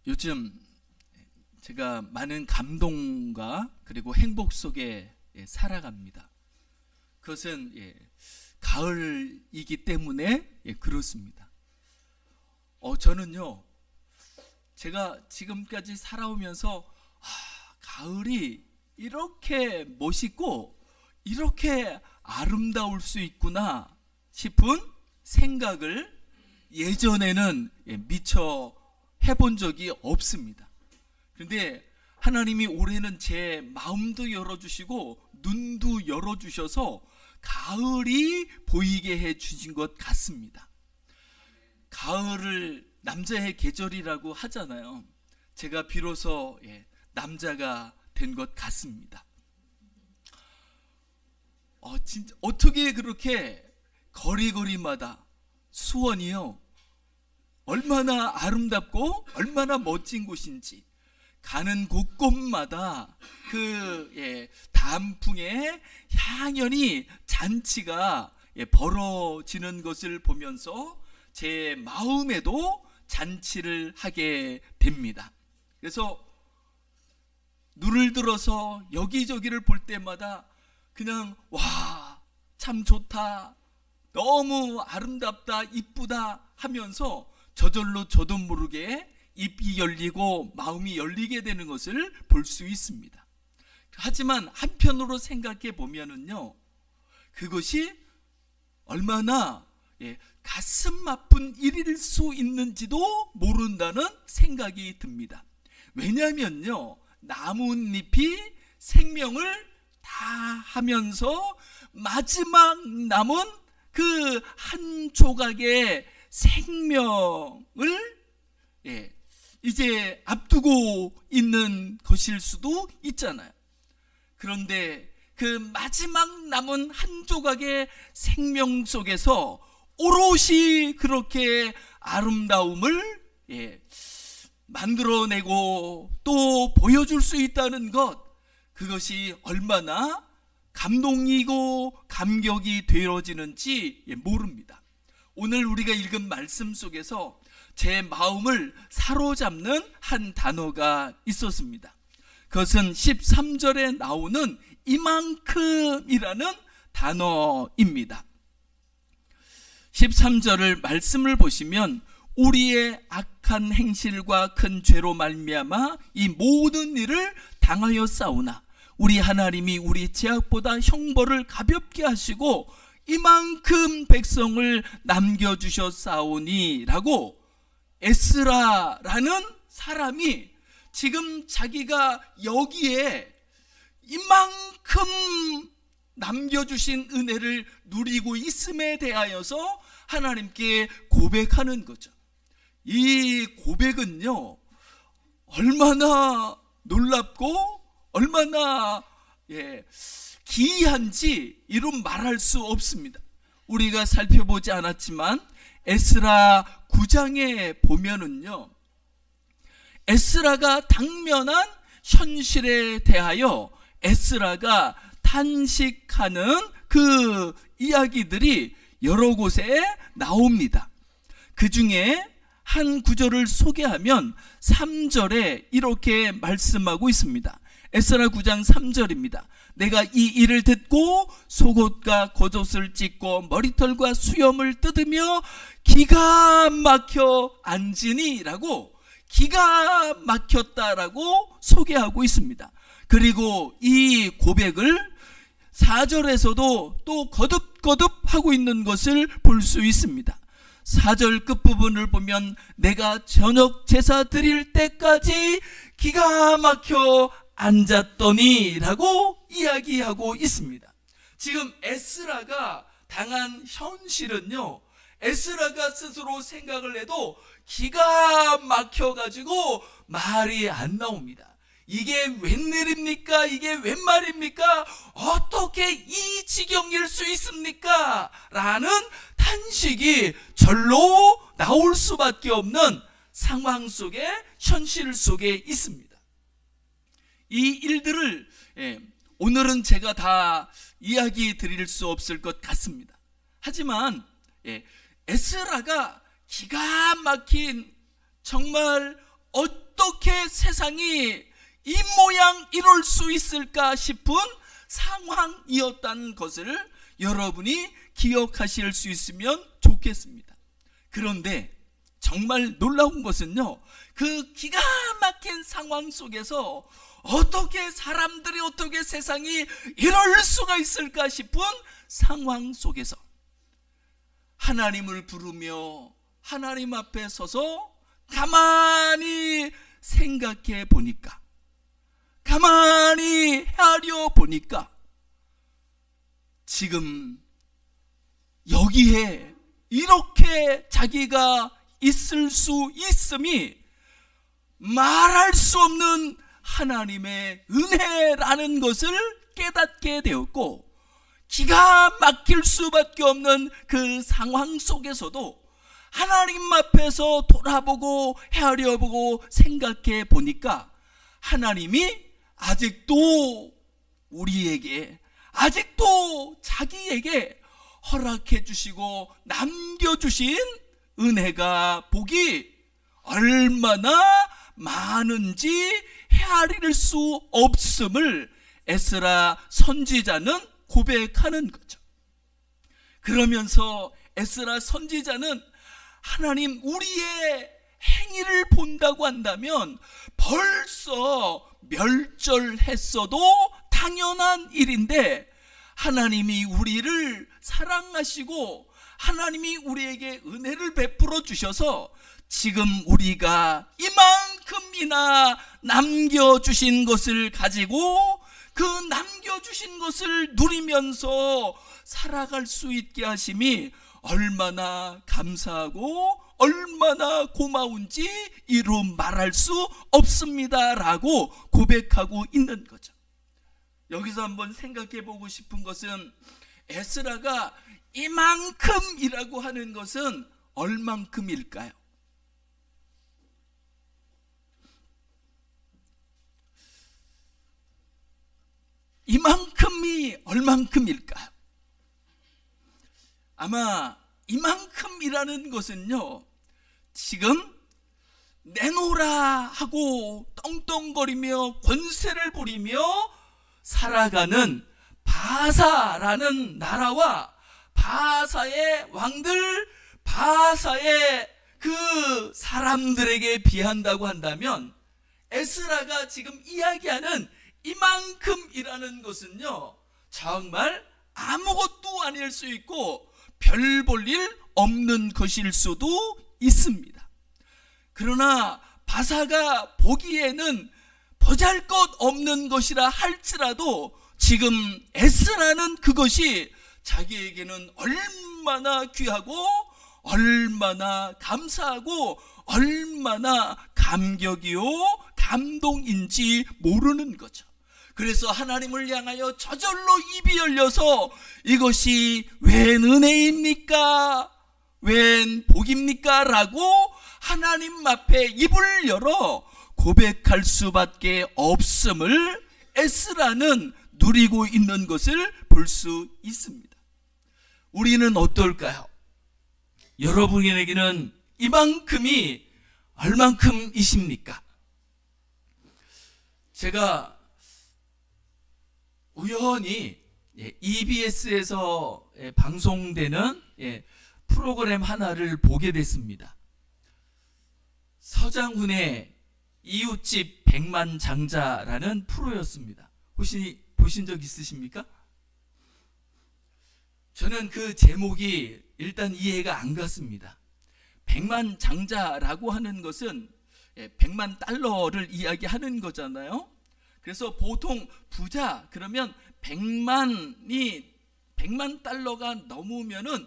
요즘 제가 많은 감동과 그리고 행복 속에 살아갑니다. 그것은 가을이기 때문에 그렇습니다. 저는요, 제가 지금까지 살아오면서 가을이 이렇게 멋있고 이렇게 아름다울 수 있구나 싶은 생각을 예전에는 미처 해본 적이 없습니다. 그런데 하나님이 올해는 제 마음도 열어주시고 눈도 열어주셔서 가을이 보이게 해주신 것 같습니다. 가을을 남자의 계절이라고 하잖아요. 제가 비로소 남자가 된 것 같습니다. 진짜 어떻게 그렇게 거리거리마다 수원이요, 얼마나 아름답고 얼마나 멋진 곳인지, 가는 곳곳마다 그 단풍의 향연이 잔치가 벌어지는 것을 보면서 제 마음에도 잔치를 하게 됩니다. 그래서 눈을 들어서 여기저기를 볼 때마다 그냥 와, 참 좋다, 너무 아름답다, 이쁘다 하면서 저절로 저도 모르게 입이 열리고 마음이 열리게 되는 것을 볼 수 있습니다. 하지만 한편으로 생각해 보면은요, 그것이 얼마나 가슴 아픈 일일 수 있는지도 모른다는 생각이 듭니다. 왜냐하면요, 나뭇잎이 생명을 다 하면서 마지막 남은 그 한 조각의 생명을 이제 앞두고 있는 것일 수도 있잖아요. 그런데 그 마지막 남은 한 조각의 생명 속에서 오롯이 그렇게 아름다움을 만들어내고 또 보여줄 수 있다는 것, 그것이 얼마나 감동이고 감격이 되어지는지 모릅니다. 오늘 우리가 읽은 말씀 속에서 제 마음을 사로잡는 한 단어가 있었습니다. 그것은 13절에 나오는 이만큼이라는 단어입니다. 13절을 말씀을 보시면 우리의 악한 행실과 큰 죄로 말미암아 이 모든 일을 당하여 싸우나 우리 하나님이 우리 죄악보다 형벌을 가볍게 하시고 이만큼 백성을 남겨주셨사오니 라고 에스라라는 사람이 지금 자기가 여기에 이만큼 남겨주신 은혜를 누리고 있음에 대하여서 하나님께 고백하는 거죠. 이 고백은요, 얼마나 놀랍고 얼마나 기이한지 이루 말할 수 없습니다. 우리가 살펴보지 않았지만 에스라 9장에 보면은요, 에스라가 당면한 현실에 대하여 에스라가 탄식하는 그 이야기들이 여러 곳에 나옵니다. 그 중에 한 구절을 소개하면 3절에 이렇게 말씀하고 있습니다. 에스라 9장 3절입니다. 내가 이 일을 듣고 속옷과 겉옷을 찢고 머리털과 수염을 뜯으며 기가 막혀 앉으니 라고, 기가 막혔다라고 소개하고 있습니다. 그리고 이 고백을 4절에서도 또 거듭거듭 하고 있는 것을 볼 수 있습니다. 4절 끝부분을 보면 내가 저녁 제사 드릴 때까지 기가 막혀 앉았더니 라고 이야기하고 있습니다. 지금 에스라가 당한 현실은요, 에스라가 스스로 생각을 해도 기가 막혀가지고 말이 안 나옵니다. 이게 웬일입니까? 이게 웬 말입니까? 어떻게 이 지경일 수 있습니까? 라는 탄식이 절로 나올 수밖에 없는 상황 속에, 현실 속에 있습니다. 이 일들을 오늘은 제가 다 이야기 드릴 수 없을 것 같습니다. 하지만 에스라가 기가 막힌, 정말 어떤 어떻게 세상이 이 모양 이럴 수 있을까 싶은 상황이었다는 것을 여러분이 기억하실 수 있으면 좋겠습니다. 그런데 정말 놀라운 것은요, 그 기가 막힌 상황 속에서 어떻게 사람들이 어떻게 세상이 이럴 수가 있을까 싶은 상황 속에서 하나님을 부르며 하나님 앞에 서서 가만히 생각해 보니까, 가만히 헤아려 보니까 지금 여기에 이렇게 자기가 있을 수 있음이 말할 수 없는 하나님의 은혜라는 것을 깨닫게 되었고, 기가 막힐 수밖에 없는 그 상황 속에서도 하나님 앞에서 돌아보고 헤아려보고 생각해 보니까 하나님이 아직도 우리에게, 아직도 자기에게 허락해 주시고 남겨주신 은혜가, 복이 얼마나 많은지 헤아릴 수 없음을 에스라 선지자는 고백하는 거죠. 그러면서 에스라 선지자는 하나님, 우리의 행위를 본다고 한다면 벌써 멸절했어도 당연한 일인데, 하나님이 우리를 사랑하시고 하나님이 우리에게 은혜를 베풀어 주셔서 지금 우리가 이만큼이나 남겨주신 것을 가지고 그 남겨주신 것을 누리면서 살아갈 수 있게 하심이 얼마나 감사하고 얼마나 고마운지 이루 말할 수 없습니다 라고 고백하고 있는 거죠. 여기서 한번 생각해 보고 싶은 것은, 에스라가 이만큼이라고 하는 것은 얼만큼일까요? 이만큼이 얼만큼일까요? 아마 이만큼이라는 것은요, 지금 내놓으라 하고 떵떵거리며 권세를 부리며 살아가는 바사라는 나라와 바사의 왕들, 바사의 그 사람들에게 비한다고 한다면, 에스라가 지금 이야기하는 이만큼이라는 것은요, 정말 아무것도 아닐 수 있고 별 볼 일 없는 것일 수도 있습니다. 그러나 바사가 보기에는 보잘것없는 것이라 할지라도 지금 에스라는 그것이 자기에게는 얼마나 귀하고 얼마나 감사하고 얼마나 감격이요 감동인지 모르는 거죠. 그래서 하나님을 향하여 저절로 입이 열려서 이것이 웬 은혜입니까? 웬 복입니까? 라고 하나님 앞에 입을 열어 고백할 수밖에 없음을 에스라는 누리고 있는 것을 볼 수 있습니다. 우리는 어떨까요? 여러분에게는 이만큼이 얼만큼이십니까? 제가 우연히 EBS에서 방송되는 프로그램 하나를 보게 됐습니다. 서장훈의 이웃집 백만장자라는 프로였습니다. 혹시 보신 적 있으십니까? 저는 그 제목이 일단 이해가 안 갔습니다. 백만장자라고 하는 것은 100만 달러를 이야기하는 거잖아요. 그래서 보통 부자 그러면 100만 달러가 넘으면은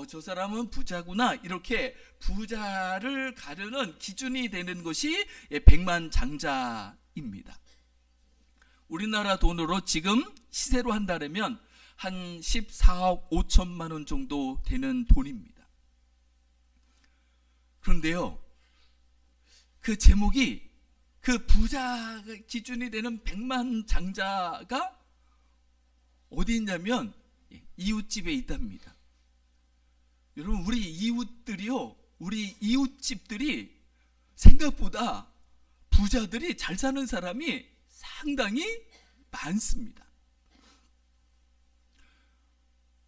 저 사람은 부자구나, 이렇게 부자를 가르는 기준이 되는 것이 100만 장자입니다. 우리나라 돈으로 지금 시세로 한다면 한 14억 5천만 원 정도 되는 돈입니다. 그런데요, 그 제목이 그 부자 기준이 되는 100만 장자가 어디 있냐면 이웃집에 있답니다. 여러분, 우리 이웃집들이 생각보다 부자들이 잘 사는 사람이 상당히 많습니다.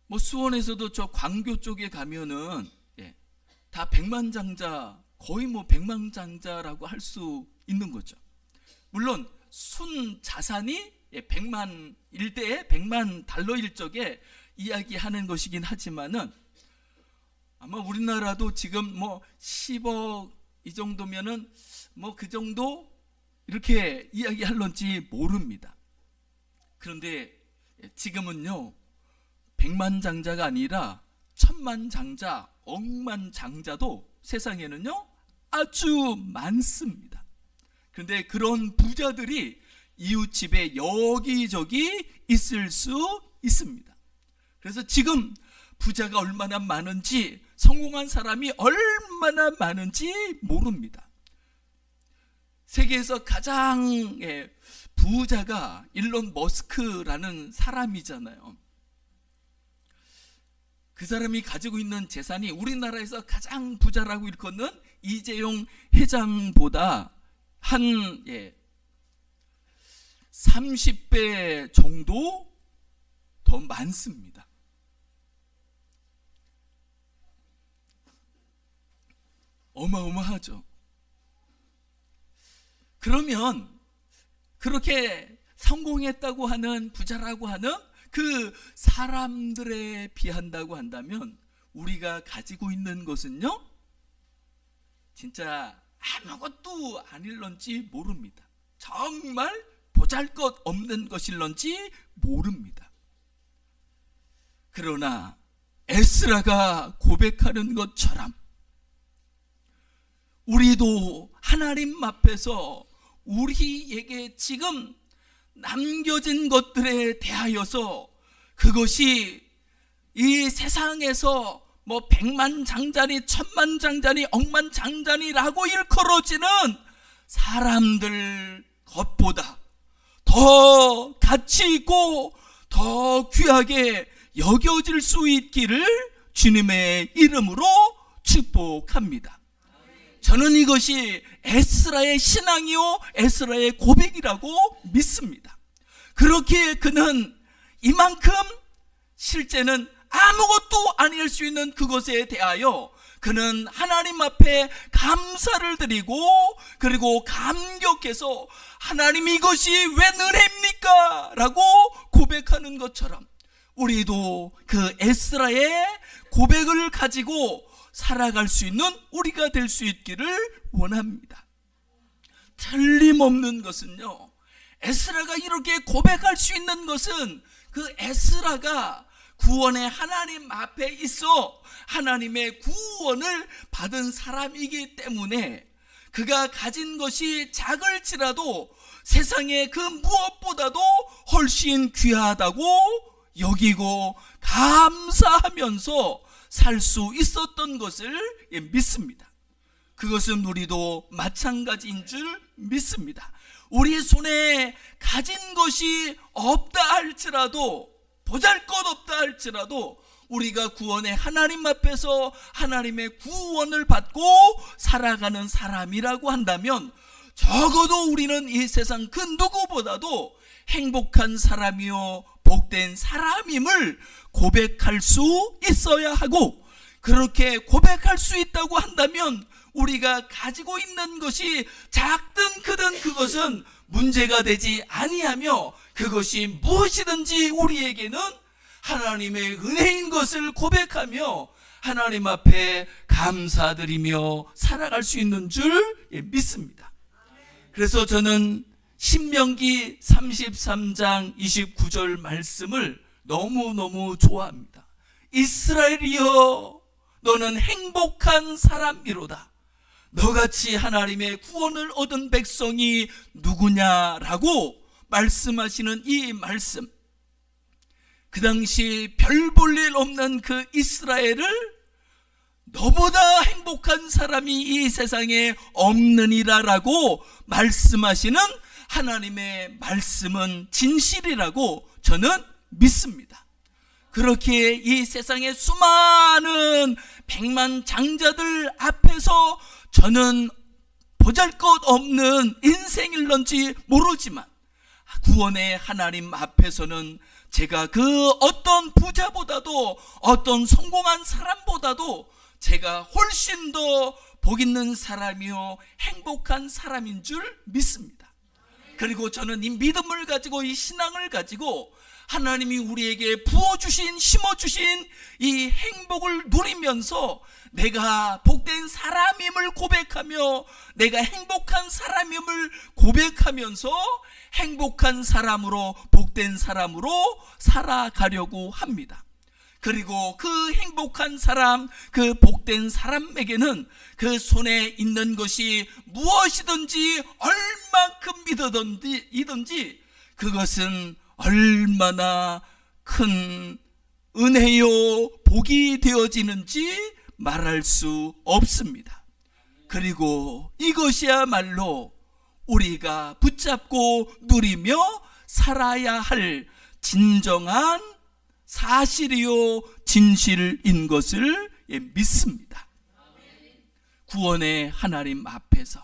뭐 수원에서도 저 광교 쪽에 가면은 다 백만장자, 거의 뭐 백만장자라고 할 수 있는 거죠. 물론 순 자산이 100만 일대에 100만 달러일 적에 이야기하는 것이긴 하지만은 아마 우리나라도 지금 뭐 10억 이 정도면은 뭐 그 정도 이렇게 이야기할런지 모릅니다. 그런데 지금은요 100만장자가 아니라 1000만장자, 억만장자도 세상에는요 아주 많습니다. 그런데 그런 부자들이 이웃집에 여기저기 있을 수 있습니다. 그래서 지금 부자가 얼마나 많은지, 성공한 사람이 얼마나 많은지 모릅니다. 세계에서 가장 부자가 일론 머스크라는 사람이잖아요. 그 사람이 가지고 있는 재산이 우리나라에서 가장 부자라고 일컫는 이재용 회장보다 한 30배 정도 더 많습니다. 어마어마하죠. 그러면 그렇게 성공했다고 하는 부자라고 하는 그 사람들에 비한다고 한다면 우리가 가지고 있는 것은요 진짜 아무것도 아닐런지 모릅니다. 정말 보잘것없는 것일런지 모릅니다. 그러나 에스라가 고백하는 것처럼 우리도 하나님 앞에서 우리에게 지금 남겨진 것들에 대하여서 그것이 이 세상에서 뭐 100만장자니 1000만장자니 억만장자니라고 일컬어지는 사람들 것보다 더 가치 있고 더 귀하게 여겨질 수 있기를 주님의 이름으로 축복합니다. 저는 이것이 에스라의 신앙이요 에스라의 고백이라고 믿습니다. 그렇게 그는 이만큼 실제는 아무것도 아닐 수 있는 그것에 대하여 그는 하나님 앞에 감사를 드리고 그리고 감격해서 하나님 이것이 왜 은혜입니까? 라고 고백하는 것처럼 우리도 그 에스라의 고백을 가지고 살아갈 수 있는 우리가 될 수 있기를 원합니다. 틀림없는 것은요 에스라가 이렇게 고백할 수 있는 것은 그 에스라가 구원의 하나님 앞에 있어 하나님의 구원을 받은 사람이기 때문에 그가 가진 것이 작을지라도 세상의 그 무엇보다도 훨씬 귀하다고 여기고 감사하면서 살 수 있었던 것을 믿습니다. 그것은 우리도 마찬가지인 줄 믿습니다. 우리 손에 가진 것이 없다 할지라도 보잘것없다 할지라도 우리가 구원의 하나님 앞에서 하나님의 구원을 받고 살아가는 사람이라고 한다면 적어도 우리는 이 세상 그 누구보다도 행복한 사람이요 복된 사람임을 고백할 수 있어야 하고 그렇게 고백할 수 있다고 한다면 우리가 가지고 있는 것이 작든 크든 그것은 문제가 되지 아니하며 그것이 무엇이든지 우리에게는 하나님의 은혜인 것을 고백하며 하나님 앞에 감사드리며 살아갈 수 있는 줄 믿습니다. 그래서 저는 신명기 33장 29절 말씀을 너무너무 좋아합니다. 이스라엘이여 너는 행복한 사람이로다. 너같이 하나님의 구원을 얻은 백성이 누구냐라고 말씀하시는 이 말씀, 그 당시 별 볼 일 없는 그 이스라엘을 너보다 행복한 사람이 이 세상에 없느니라라고 말씀하시는 하나님의 말씀은 진실이라고 저는 믿습니다. 그렇게 이 세상의 수많은 백만 장자들 앞에서 저는 보잘것없는 인생일런지 모르지만 구원의 하나님 앞에서는 제가 그 어떤 부자보다도 어떤 성공한 사람보다도 제가 훨씬 더 복 있는 사람이요 행복한 사람인 줄 믿습니다. 그리고 저는 이 믿음을 가지고 이 신앙을 가지고 하나님이 우리에게 부어주신 심어주신 이 행복을 누리면서 내가 복된 사람임을 고백하며 내가 행복한 사람임을 고백하면서 행복한 사람으로 복된 사람으로 살아가려고 합니다. 그리고 그 행복한 사람, 그 복된 사람에게는 그 손에 있는 것이 무엇이든지 얼만큼 이든지 그것은 얼마나 큰 은혜요 복이 되어지는지 말할 수 없습니다. 그리고 이것이야말로 우리가 붙잡고 누리며 살아야 할 진정한 사실이요 진실인 것을 믿습니다. 구원의 하나님 앞에서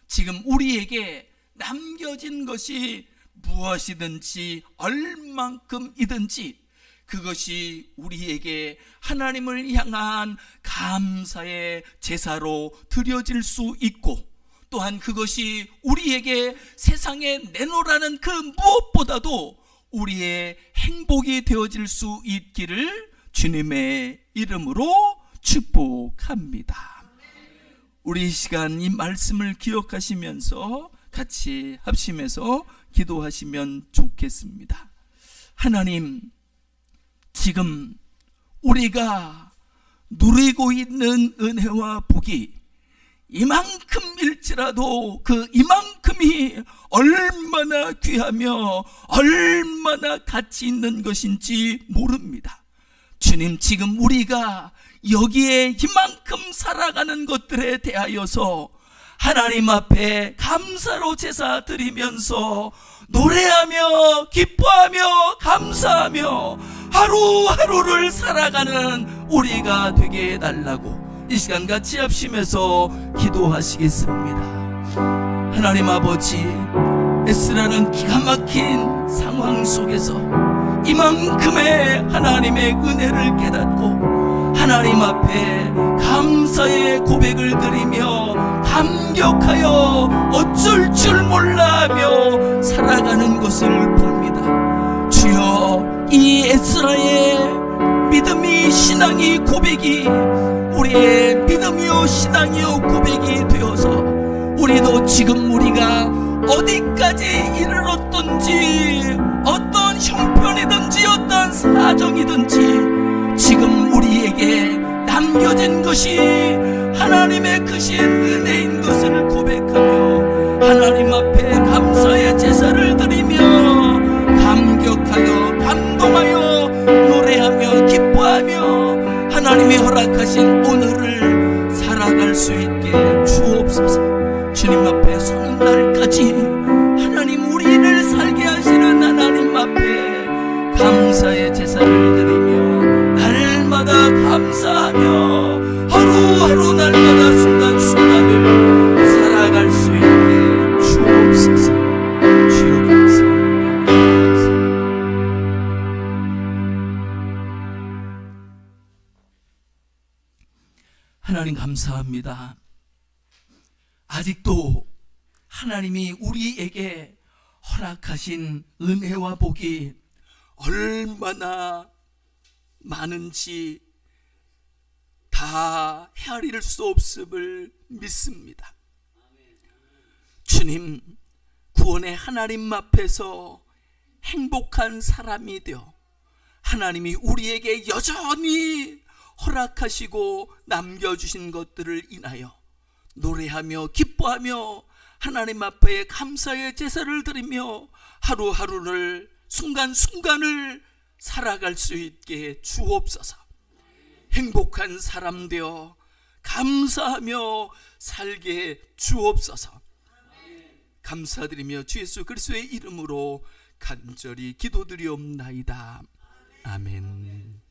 지금 우리에게 남겨진 것이 무엇이든지 얼만큼이든지 그것이 우리에게 하나님을 향한 감사의 제사로 드려질 수 있고 또한 그것이 우리에게 세상에 내놓으라는 그 무엇보다도 우리의 행복이 되어질 수 있기를 주님의 이름으로 축복합니다. 우리 이 시간 이 말씀을 기억하시면서 같이 합심해서 기도하시면 좋겠습니다. 하나님, 지금 우리가 누리고 있는 은혜와 복이 이만큼일지라도 그 이만큼이 얼마나 귀하며 얼마나 가치 있는 것인지 모릅니다. 주님, 지금 우리가 여기에 이만큼 살아가는 것들에 대하여서 하나님 앞에 감사로 제사 드리면서 노래하며 기뻐하며 감사하며 하루하루를 살아가는 우리가 되게 해달라고 이 시간 같이 합심해서 기도하시겠습니다. 하나님 아버지, 에스라는 기가 막힌 상황 속에서 이만큼의 하나님의 은혜를 깨닫고 하나님 앞에 감사의 고백을 드리며 감격하여 어쩔 줄 몰라 하며 살아가는 것을 봅니다. 주여, 이 에스라의 믿음이 신앙이 고백이 우리의 믿음이요 신앙이요 고백이 되어서 우리도 지금 우리가 어디까지 이르렀든지 어떤 형편이든지 어떤 사정이든지 지금 우리에게 남겨진 것이 하나님의 크신 은혜인 것을 고백하며 하나님 앞에 감사의 제사를 드리며 감격하여 감동하여 노래하며 기뻐하며 하나님이 허락하신 오늘을 살아갈 수 있게 주옵소서. 주님 앞에 서는 날까지 하나님 우리를 살게 하시는 하나님 앞에 감사의 제사를 드리며 날마다 감사하며 하루하루 날마다 순간순간을 살아갈 수 있게 주옵소서. 주여 감사합니다. 하나님 감사합니다. 아직도 하나님이 우리에게 허락하신 은혜와 복이 얼마나 많은지 다 헤아릴 수 없음을 믿습니다. 주님, 구원의 하나님 앞에서 행복한 사람이 되어 하나님이 우리에게 여전히 허락하시고 남겨주신 것들을 인하여 노래하며 기뻐하며 하나님 앞에 감사의 제사를 드리며 하루하루를 순간순간을 살아갈 수 있게 주옵소서. 행복한 사람 되어 감사하며 살게 주옵소서. 감사드리며 주 예수 그리스도의 이름으로 간절히 기도드리옵나이다. 아멘.